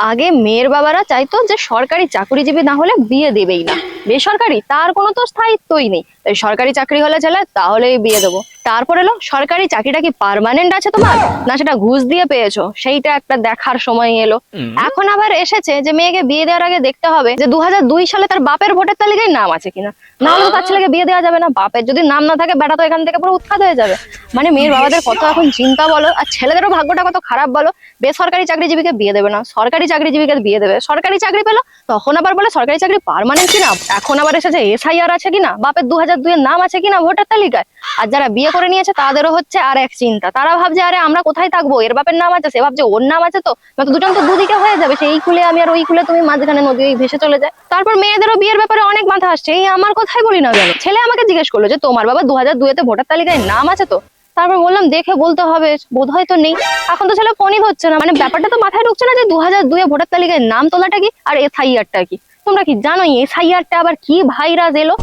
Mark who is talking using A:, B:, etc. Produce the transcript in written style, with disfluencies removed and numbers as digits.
A: আগে মেয়ের বাবারা চাইতো যে সরকারি চাকরিজীবী না হলে বিয়ে দেবেই না, বেসরকারি তার কোনো তো স্থায়িত্বই নেই, তাই সরকারি চাকরি হলে ছেলে তাহলেই বিয়ে দেবো। তারপর এলো সরকারি চাকরিটা কি পার্মানেন্ট আছে তোমার, না সেটা ঘুষ দিয়ে পেয়েছো, সেইটা একটা দেখার সময় এলো। এখন আবার এসেছে যে মেয়েকে বিয়ে দেওয়ার আগে দেখতে হবে যে 2002 সালে তার বাপের ভোটের তালিকায় নাম আছে কিনা, না হলে তো তার ছেলেকে বিয়ে দেওয়া যাবে না। বাপের যদি নাম না থাকে বেটা তো এখান থেকে পুরো উৎখাত হয়ে যাবে। মানে মেয়ের বাবাদের কত এখন চিন্তা বলো, আর ছেলেদেরও ভাগ্যটা কত খারাপ বলো। বেসরকারি চাকরিজীবীকে বিয়ে দেবে না, সরকারি চাকরিজীবীকে বিয়ে দেবে। সরকারি চাকরি পেলো তখন আবার বলে সরকারি চাকরি পার্মানেন্ট কিনা। এখন আবার এসেছে SIR আছে কিনা, বাপের 2002 এর নাম আছে কিনা ভোটার তালিকায়। আর যারা বিয়ে করে নিয়েছে তাদেরও হচ্ছে আর এক চিন্তা, তারা ভাবছে আরে আমরা কোথায় থাকবো, এর বাপের নাম আছে, সে ভাবছে ওর নাম আছে, তো দুজন তো দুদিকে হয়ে যাবে, সেই খুলে আমি আর ওই খুলে তুমি, মাঝখানে নদী ওই ভেসে চলে যায়। তারপর মেয়েদেরও বিয়ের ব্যাপারে অনেক মাথা আসছে, এই আমার কথাই বলি না কেন। ছেলে আমাকে জিজ্ঞেস করলো যে তোমার বাবা 2002-তে ভোটার তালিকায় নাম আছে তো। তারপর বললাম দেখে বলতে হবে, বোধহয় তো নেই। এখন তো ছেলে ফোনই ধরছে না, মানে ব্যাপারটা তো মাথায় ঢুকছে না যে 2002-এ ভোটার তালিকায় নাম তোলাটা কি আর SIR-টা কি। তোমরা কি জানো SIR-টা আবার কি ভাইরাস এলো?